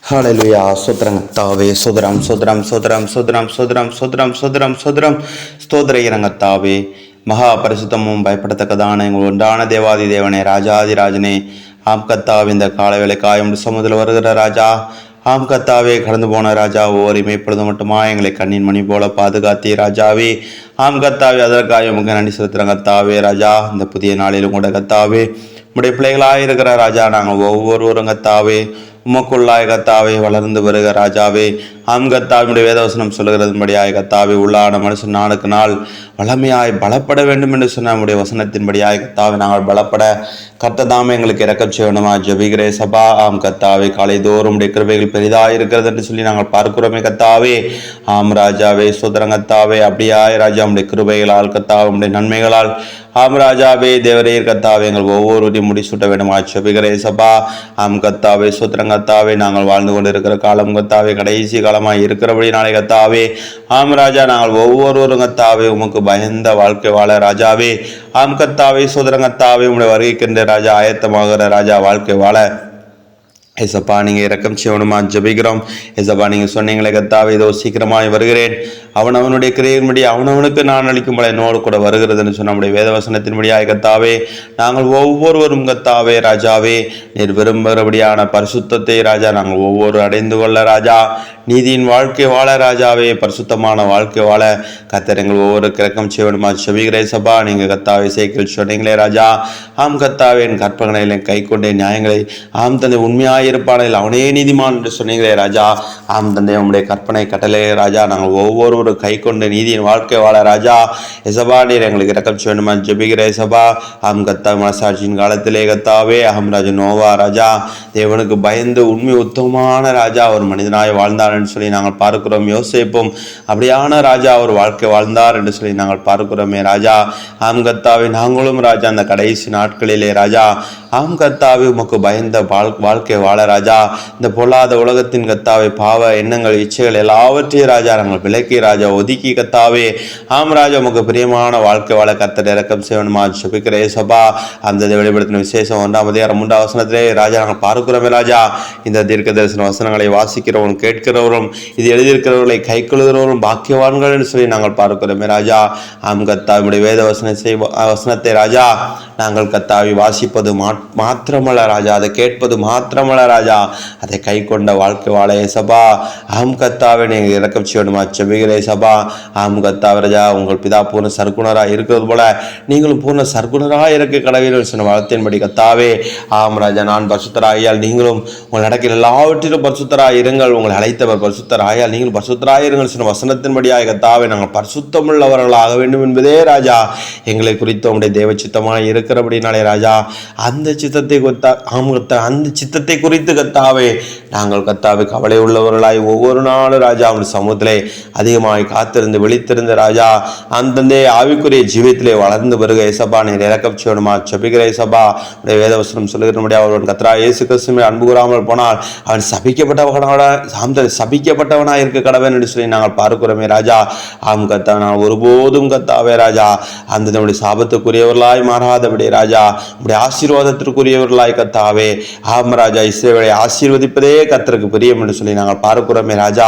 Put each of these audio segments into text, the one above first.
ஹalleluya சோத்ரம் கர்த்தாவே சோதரம் ஸ்தோத்திரம் கர்த்தாவே மகா பரிசுத்தமும் பயப்படத்தக்கதான எங்கள் ஒன்றான தேவாதி தேவனே ராஜாதிராஜனே ஆம் கர்த்தாவே இந்த காலவேளை காயம் சமுதில் வருகிற ராஜா ஆம் கர்த்தாவே கடந்து போன ராஜா ஓரிமை இப்பொழுது மட்டுமா எங்களை கண்ணின் மணி போல பாதுகாத்தி ராஜாவே ஆம் கர்த்தாவே அதற்காக உங்க நன்றி செலுத்துகிற கர்த்தாவே ராஜா இந்த புதிய நாளிலும் கூட கர்த்தாவே உடைய பிள்ளைகளாக இருக்கிற ராஜா நாங்கள் ஒவ்வொருவரும் கர்த்தாவே உமக்குள்ளாய் கர்த்தாவே வளர்ந்து வருக ராஜாவே ஆம் கர்த்தாவினுடைய வேதவசனம் சொல்லுகிறதுபடியாய் கர்த்தாவே உள்ளான மனுஷன் நாளுக்கு நாள் வளமையாய் பலப்பட வேண்டும் என்று சொன்ன நம்முடைய வசனத்தின்படியாய் கர்த்தாவே நாங்கள் பலப்பட கர்த்ததாமே எங்களுக்கு இறக்கம் செய்யணுமா ஜெபிக்கிறே சபா ஆம் கர்த்தாவே காலை தோறும் உடைய கிருபைகள் பெரிதாக இருக்கிறது என்று சொல்லி நாங்கள் பார்க்கிறோமே கர்த்தாவே ஆம் ராஜாவே சோதரம் கர்த்தாவே அப்படியாய் ராஜா உடைய கிருபைகளால் கர்த்தாவே உடைய நன்மைகளால் ஆம் ராஜாவே தேவரீர் கர்த்தாவே எங்கள் ஒவ்வொருவரையும் முடிசூட்ட வேண்டுமா ஜெபிக்கிறே சபா ஆம் கர்த்தாவே சோதரம் கர்த்தாவே நாங்கள் வாழ்ந்து கொண்டு இருக்கிற காலம் கர்த்தாவே கடைசி காலமாக இருக்கிறபடி நாளை கர்த்தாவே ஆம் ராஜா நாங்கள் ஒவ்வொருவரும் கர்த்தாவே உமக்கு பயந்த வாழ்க்கை வாழ ராஜாவே ஆம் கர்த்தாவே சோதரம் கர்த்தாவே உங்களுடைய வருகைக்கின்ற ராஜா ஆயத்தமாகிற ராஜா வாழ்க்கை வாழ ஏசப்பா நீங்கள் இறக்கம் செய்யணுமா ஜெபிக்கிறோம். ஏசப்பா நீங்கள் சொன்னீங்களே கர்த்தாவே இதோ சீக்கிரமாய் வருகிறேன் அவனுடைய கிரையின்படி அவனவனுக்கு நான் அளிக்கும் போல என்னோடு கூட வருகிறதுன்னு சொன்ன நம்முடைய வேதவசனத்தின்படியாய் கர்த்தாவே நாங்கள் ஒவ்வொருவரும் கர்த்தாவே ராஜாவே நீர் விரும்புகிறபடியான பரிசுத்தத்தை ராஜா நாங்கள் ஒவ்வொரு அடைந்து கொள்ள ராஜா நீதியின் வாழ்க்கை வாழ ராஜாவே பரிசுத்தமான வாழ்க்கை வாழ கர்த்தர் எங்கள் ஒவ்வொரு கிரக்கம் செய்யணுமா ஜெபிக்கிறே சபா நீங்கள் கர்த்தாவே சேக்கில் சொன்னீங்களே ராஜா ஆம் கர்த்தாவே என் கற்பனைகளை கை கொண்டே நியாயங்களை ஆம் தந்தை உண்மையாயிருப்பானில் அவனே நீதிமான் என்று சொன்னீங்களே ராஜா ஆம் தந்தை உங்களுடைய கற்பனை கட்டளை ராஜா நாங்கள் ஒவ்வொரு கை கொண்டு நீதியின் வாழ்க்கை வாழ ராஜா எசபா நீர் எங்களுக்கு இறக்கம் செய்யணுமா ஜெபிக்கிற எசபா ஆம் கத்தா மனசாட்சியின் காலத்திலே கத்தாவே அகம் ராஜா நோவா ராஜா தேவனுக்கு பயந்து உண்மை உத்தமமான ராஜா ஒரு மனிதனாய் வாழ்ந்தார் என்று சொல்லி நாங்கள் பார்க்கிறோம். யோசேப்பும் அப்படியான ராஜா ஒரு வாழ்க்கை வாழ்ந்தார் என்று சொல்லி நாங்கள் பார்க்கிறோமே ராஜா ஆம் கத்தாவே நாங்களும் ராஜா அந்த கடைசி நாட்களிலே ராஜா ஆம் கத்தாவே உமக்கு பயந்த வாழ்க்கை வாழ ராஜா இந்த பொல்லாத உலகத்தின் கத்தாவே பாவ எண்ணங்கள் இச்சைகள் எல்லாவற்றையும் ராஜா நாங்கள் விலக்கி ராஜா ஒதுக்கி கத்தாவே ஆம் ராஜா உமக்கு பிரியமான வாழ்க்கை வாழ கர்த்தர் இறக்கம் செய்யணுமா ஜெபிக்கிற சபா அந்த வெளிப்படுத்தின விசேஷம் 1ஆம் அதிகாரம் 3ஆம் வசனத்திலே ராஜா நாங்கள் பார்க்கிறோமே ராஜா இந்த தீர்க்க தரிசன வசனங்களை வாசிக்கிறவரும் கேட்கிறவரும் இது எழுதியிருக்கிறவர்களை கை கொள்கிறவரும் பாக்கியவான்கள் என்று சொல்லி நாங்கள் பார்க்கிறோமே ராஜா ஆம் கத்தாவுடைய வேத வசனத்தை ராஜா நாங்கள் கத்தாவி வாசிப்பது மாத்திரமல்ல ராஜா அதை கேட்பது மாத்திரமல்ல ராஜா அதை கை கொண்ட வாழ்க்கை வாழ சபா ஆம் கத்தாவை நீங்கள் இறக்கம் செய்யணுமா ஜெபிக்கிறே சபா ஆம் கத்தாவை ராஜா உங்கள் பிதா பூர்ண சர்க்குணராக இருக்கிறது போல நீங்களும் பூர்ண சர்க்குணராக இருக்க கடவுள் சொன்ன வளத்தின்படி கத்தாவே ஆம் ராஜா நான் பரிசுத்தராகியால் நீங்களும் உங்கள் நடக்கிற எல்லாவற்றிலும் பரிசுத்தராக இருங்கள் உங்களை அழைத்தவர் பரிசுத்தராகியால் நீங்களும் பரிசுத்தராக இருங்கள் சொன்ன வசனத்தின்படியாக கத்தாவே நாங்கள் பரிசுத்தமுள்ளவர்களாக வேண்டும் என்பதே ராஜா எங்களை குறித்த உங்களுடைய தேவ சித்தமாக இருக்கிறபடினாலே ராஜா அந்த சித்தத்தை அந்த சித்தத்தை குறித்து கத்தாவே நாங்கள் கத்தாவே கவலை உள்ளவர்களாய் ஒவ்வொரு நாளும் ராஜா அவனுடைய சமூகத்திலே அதிகமாய் காத்திருந்து விழித்திருந்த ராஜா அந்தந்தே ஆவிக்குரிய ஜீவியத்திலே வளர்ந்து வருக ஏசப்பா நீர் இறக்கம் செய்யணுமா ஜெபிக்கிற ஏசப்பா உடைய வேதவசனம் சொல்லுகிறபடி அவன் கத்ரா இயேசு கிறிஸ்துவை அன்பு கூறாமல் போனால் அவன் சபிக்கப்பட்டவனாக இருக்க கடவன் என்று சொல்லி நாங்கள் பார்க்கிறோமே ராஜா ஆம் கத்தா நான் ஒருபோதும் கத்தாவே ராஜா அந்த நம்முடைய சாபத்துக்குரியவர்களாய் மாறாதபடி ராஜா நம்முடைய ஆசீர்வாதத்திற்குரியவர்களாய் கத்தாவே ஆம் ராஜா இஸ்ரவேலை ஆசீர்வதிப்பதே கர்த்தருக்கு பிரியம் என்று சொல்லி நாங்கள் பார்க்கிறோமே ராஜா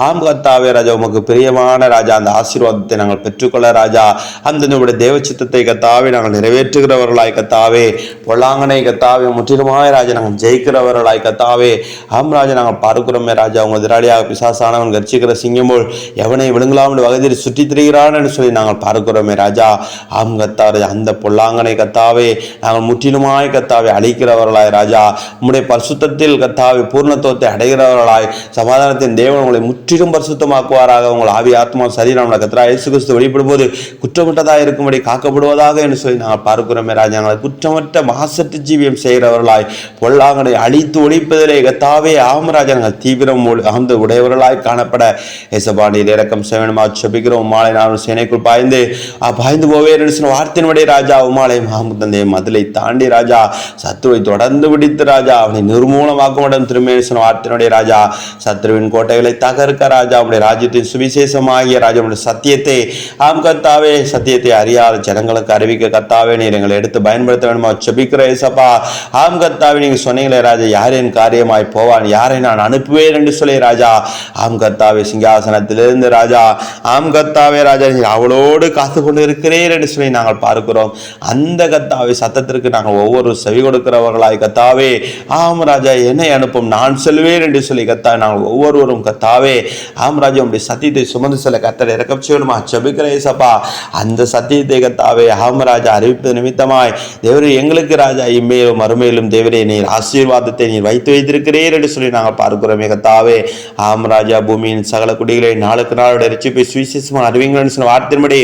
ஆம் கத்தாவே ராஜா உமக்கு பிரியமான ராஜா அந்த ஆசீர்வாதத்தை நாங்கள் பெற்றுக்கொள்ள ராஜா அந்த நம்முடைய தேவ சித்தத்தை கத்தாவே நாங்கள் நிறைவேற்றுகிறவர்களாய் கத்தாவே பொல்லாங்கனை கத்தாவே முற்றிலுமாய் ராஜா நாங்கள் ஜெயிக்கிறவர்களாய் கத்தாவே ஆம் ராஜா நாங்கள் பார்க்கிறோமே ராஜா உங்க எதிராளியாக பிசாசானவன் கர்ச்சிக்கிற சிங்கம் போல் எவனை விழுங்கலாம்னு வகையில் சுற்றி திரிகிறான் என்று சொல்லி நாங்கள் பார்க்கிறோமே ராஜா ஆம் கத்தாவே அந்த பொல்லாங்கனை கத்தாவே நாங்கள் முற்றிலுமாய் கத்தாவை அழிக்கிறவர்களாய் ராஜா உம்முடைய பரிசுத்தத்தில் கத்தாவை பூர்ணத்துவத்தை அடைகிறவர்களாய் சமாதானத்தின் தேவன் உங்களை முற்றிலும் பரிசுத்தமாக்குவாராக உங்கள் ஆவி ஆத்மா சரீரம் கத்தரா இயேசு கிறிஸ்து வெளிப்படும் போது குற்றமற்றதாக இருக்கும்படி காக்கப்படுவதாக என்று சொல்லி நாங்கள் பார்க்கிறோமே ராஜா நாங்கள் குற்றமற்ற மாசற்ற ஜீவியம் செய்கிறவர்களாய் பொல்லாங்கனை அழித்து ஒழிப்பதிலே கத்தாவே ஆமராஜா நாங்கள் தீவிரம் அகந்து உடையவர்களாய் காணப்பட ஏசப்பா நீர் இறக்கம் செய்யணுமா ஜெபிக்கிறோம் மாலை நானும் சேனைக்குள் பாய்ந்து போவே என்று சொன்ன வார்த்தையினுடைய ராஜா உமாலை தந்தை மதிலை தாண்டி ராஜா சத்துருவை தொடர்ந்து பிடித்து ராஜா அவனை நிர்மூலமாக்கும் இடம் திருமேசன வார்த்தையினுடைய ராஜா சத்ருவின் கோட்டைகளை தகர்க்க ராஜா உடைய ராஜ்யத்தின் சுவிசேஷமாகிய ராஜா உடைய சத்தியத்தை கத்தாவே சத்தியத்தை அறியாத ஜனங்களுக்கு அறிவிக்க கத்தாவே நீர் எங்களை எடுத்து பயன்படுத்த வேண்டுமா செபிக்கிற ஏசப்பா கத்தாவே நீங்க சொன்னீங்களே ராஜா யாரின் காரியமாய் போவான் யாரை நான் அனுப்புவேன் என்று சொல்லி ராஜா கத்தாவே சிங்காசனத்திலிருந்து ராஜா கத்தாவே ராஜா அவளோடு காத்து கொண்டு இருக்கிறேன் என்று சொல்லி நாங்கள் பார்க்கிறோம். அந்த கத்தாவே சத்தத்திற்கு நாங்கள் ஒவ்வொரு செவி கொடுக்கிறவர்களாய் கத்தாவே ராஜா என்னை அனுப்பும் நான் செல்வேன் என்று சொல்லி கத்தாவே நாங்கள் ஒவ்வொருவரும் கத்தாவே ராஜா உடைய சத்தியத்தை சுமந்து செல்ல கத்தரை இறக்கம் செய்யணுமா செபிக்கிற ஏசப்பா அந்த சத்தியத்தை கத்தாவே ராஜா அறிவிப்பது நிமித்தமாய் தேவரே எங்களுக்கு ராஜா இம்மையிலும் மறுமையிலும் தேவரே நீர் ஆசீர்வாதத்தை நீர் வைத்து வைத்திருக்கிறீர் என்று சொல்லி நாங்கள் பார்க்கிறோம் கத்தாவே ராஜா பூமியின் சகல குடிகளை நாளுக்கு நாளோட ரட்சிப்பை சுவிசேஷமாக அறிவிங்கன்னு சொன்ன வார்த்தையின்படி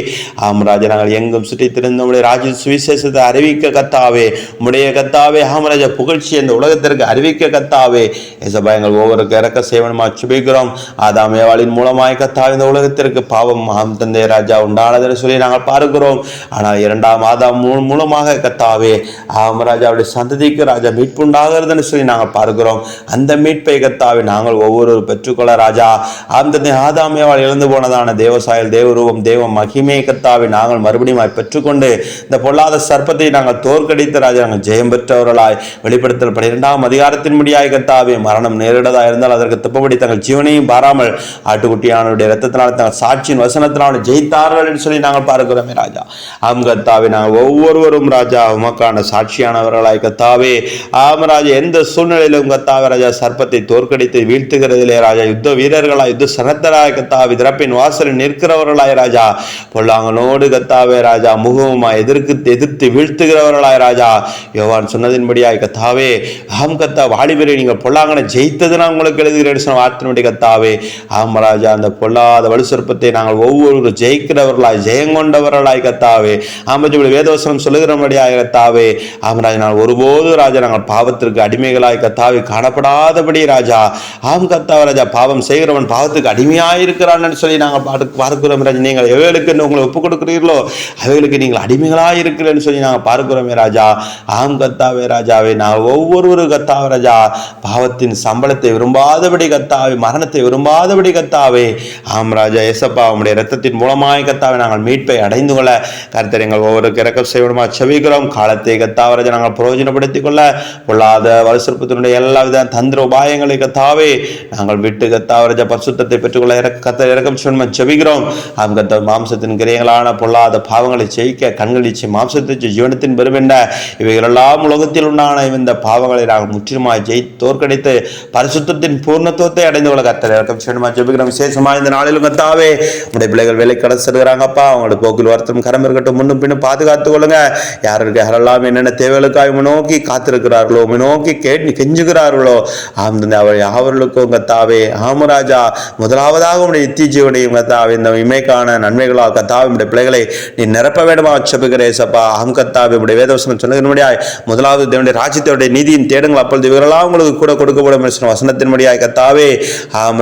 ராஜா நாங்கள் எங்கும் சுற்றி திறந்த உடைய ராஜ்ய சுவிசேஷத்தை அறிவிக்க கத்தாவே உடைய கத்தாவே ராஜா புகழ்ச்சி அந்த உலகத்திற்கு அறிவிக்க கத்தாவே ஏசப்பா எங்கள் ஒவ்வொருக்கு இறக்க சேவனமா சுபிக்கிறோம். ஆதாம் ஏவாளின் மூலமாய் கத்தாவே இந்த உலகத்திற்கு பாவம் தந்தை ராஜா உண்டானதுன்னு சொல்லி நாங்கள் பார்க்கிறோம். ஆனால் இரண்டாம் ஆதாம் மூலமாக கத்தாவே ராஜாவுடைய சந்ததிக்கு ராஜா மீட்பு உண்டாகிறதுன்னு சொல்லி நாங்கள் பார்க்கிறோம். அந்த மீட்பை கத்தாவே நாங்கள் ஒவ்வொரு பெற்றுக்கொள்ள ராஜா தந்தை ஆதாம் ஏவாள் இழந்து போனதான தேவசாயல் தேவரூபம் தேவ மகிமை கத்தாவே நாங்கள் மறுபடியும் பெற்றுக்கொண்டு இந்த பொல்லாத சர்ப்பத்தை நாங்கள் தோற்கடித்து ராஜா நாங்கள் ஜெயம் பெற்றவர்களாய் வெளிப்படுத்தல் 12ஆம் அதிகாரத்தின் முடியாய் கத்தாவே மரணம் நேரிடதா இருந்தால் அதற்கு தப்புபடி தங்கள் ஜீவனையும் பாராமல் ஆட்டுக்குட்டியானுடைய ரத்தத்தினால் தங்கள் சாட்சியின் வசனத்தினால் ஜெயித்தார்கள் என்று சொல்லி நாங்கள் பார்க்கிறோமே ராஜா கத்தாவே நாங்கள் ஒவ்வொருவரும் ராஜா உமக்கான சாட்சியானவர்களாய் கத்தாவே ராஜா எந்த சூழ்நிலையிலும் கத்தாவே ராஜா சர்ப்பத்தை தோற்கடித்து வீழ்த்துகிறதிலே ராஜா யுத்த வீரர்களாய் யுத்த சனத்தராய் கத்தாவே திறப்பின் வாசலில் நிற்கிறவர்களாய் ராஜா பொல்லாங்கனோடு கத்தாவே ராஜா முகமுமாய் எதிர்த்து வீழ்த்துகிறவர்களாய் ராஜா யோவான் சொன்னதின்படியாய் கத்தாவே கத்தா வாலிபரை நீங்கள் பொல்லாங்கனை ஜெயித்தது நான் உங்களுக்கு எழுதுகிறேன் சொன்ன வார்த்தையினுடைய கத்தாவே ராஜா அந்த பொல்லாத வலு சொற்பத்தை நாங்கள் ஒவ்வொரு ஜெயிக்கிறவர்களாய் ஜெயங்கொண்டவர்களாய் கத்தாவே வேதவசனம் சொல்லுகிறபடியாய் கத்தாவே ராஜா நான் ஒருபோது ராஜா நாங்கள் பாவத்திற்கு அடிமைகளாய் கத்தாவே காணப்படாதபடி ராஜா கத்தாவே ராஜா பாவம் செய்கிறவன் பாவத்துக்கு அடிமையாயிருக்கிறான்னு சொல்லி நாங்கள் பார்க்கிறோம் ராஜா நீங்கள் எவைகளுக்கு உங்களை ஒப்புக் கொடுக்கிறீர்களோ அவைகளுக்கு நீங்கள் அடிமைகளாக இருக்கிறேன்னு சொல்லி நாங்கள் பார்க்கிறோமே ராஜா கத்தாவே ராஜாவே நாங்கள் ஒவ்வொரு கத்தாவே ராஜா பாவத்தின் சம்பளத்தை விரும்பாதபடி கத்தாவே மரணத்தை விரும்பாதபடி கத்தாவே ராஜா ஏசப்பா உடைய இரத்தத்தின் மூலமாய் கத்தாவே நாங்கள் மீட்பை அடைந்து கொள்ள கர்த்தர் எங்கள் ஒவ்வொரு இறக்கம் செய்வனமா செவிக்கிறோம். காலத்தை கத்தாவே ராஜா நாங்கள் பிரயோஜனப்படுத்திக் கொள்ள பொல்லாத வலுசற்பத்தினுடைய எல்லா வித தந்திர உபாயங்களை கத்தாவே நாங்கள் விட்டு கத்தாவே ராஜா பரிசுத்தத்தை பெற்றுக்கொள்ள கர்த்தர் இறக்கம் செய்வனமா செவிக்கிறோம். கர்த்தர் மாம்சத்தின் கிரியங்களான பொல்லாத பாவங்களை ஜெயிக்க கண்களிச்சு மாம்சத்தை ஜீவனத்தின் பெருமென்ற இவைகளெல்லாம் உலகத்தில் உண்டான இந்த பாவங்களை நாங்கள் முற்றிலுமாய் தோற்கடித்து பரிசுத்தத்தின் பூர்ணத்துவத்தை அடைந்து கொள்ள கர்த்தர் இறக்கம் செய்யணுமா ஜெபிக்கிறோம். விசேஷமா இந்த நாளிலும் கர்த்தாவே உடைய பிள்ளைகள் வேலை கடை செல்கிறாங்கப்பா அவங்களோட போக்கில் வருத்தம் கரம் இருக்கட்டும் முன்னும் பின்னும் பாதுகாத்துக் கொள்ளுங்க. யாருக்கு யாரெல்லாம் என்னென்ன தேவைகளுக்காக நோக்கி காத்திருக்கிறார்களோ நோக்கி கெஞ்சுகிறார்களோ அவர்களுக்கும் கத்தாவே ராஜா முதலாவதாக உடைய நித்திய ஜீவனையும் கத்தாவே இந்த இமைக்கான நன்மைகளால் கத்தாவே பிள்ளைகளை நீ நிரப்ப வேண்டுமா செபிக்கிறேசப்பா கத்தாவே உடைய வேதவசனம் சொன்னதன்படியாய் முதலாவது தேவனுடைய ராஜ்யத்தோடைய நீதியின் தேடுங்கள் அப்பொழுது இவர்களாம் உங்களுக்கு கூட கொடுக்கப்படும் வசனத்தின்படியாய் கத்தாவே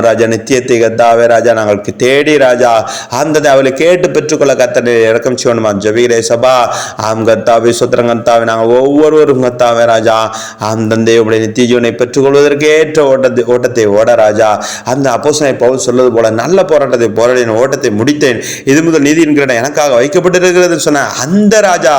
ராஜா நித்தியத்தை கத்தாவே ராஜா நாங்கள் தேடி ராஜா அவளை கேட்டு பெற்றுக்கொள்ள கத்தனை இறக்கம் செய்யணுமா ஜெபிக்கிறேசப்பா கத்தாவே சுத்திரம் கத்தாவே நாங்கள் ஒவ்வொருவரும் கத்தாவே ராஜா தந்தை உடைய நித்திய ஜீவனை பெற்றுக்கொள்வதற்கு ஏற்ற ஓட்டத்தை ஓட ராஜா அந்த அப்போஸ்தலனாகிய பவுல் சொல்வது போல நல்ல போராட்டத்தை போராடின ஓட்டத்தை முடித்தேன் இது முதல் நீதியின் கிரீடம் எனக்காக வைக்கப்பட்டிருக்கிறது சொன்ன அந்த ராஜா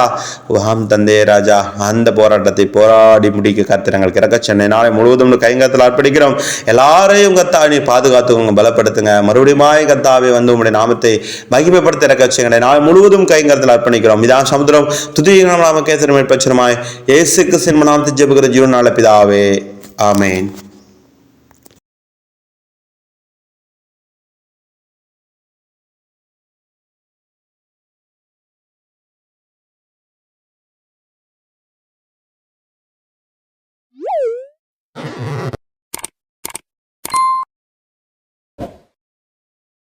தந்தை ராஜா அந்த போராட்டத்தை போராடி முடிக்க கர்த்தர் கிறக்க சென்னை நாளை முழுவதும் கைங்கத்தில் அர்ப்பணிக்கிறோம். எல்லாரையும் கத்தா நீ பாதுகாத்துக்கோங்க பலப்படுத்துங்க மறுபடியும் கத்தாவே வந்து உங்களுடைய நாமத்தை மகிமைப்படுத்த இறக்க சென்னை நாளை முழுவதும் கைங்கத்தில் அர்ப்பணிக்கிறோம். இதான் சமுத்திரம் துதியும் நாம கேசரமாய் பச்சனமாய் இயேசுக்கு சின்மநாமத்தை ஜெபிக்கிற ஜீவன் நாள பிதாவே ஆமேன்.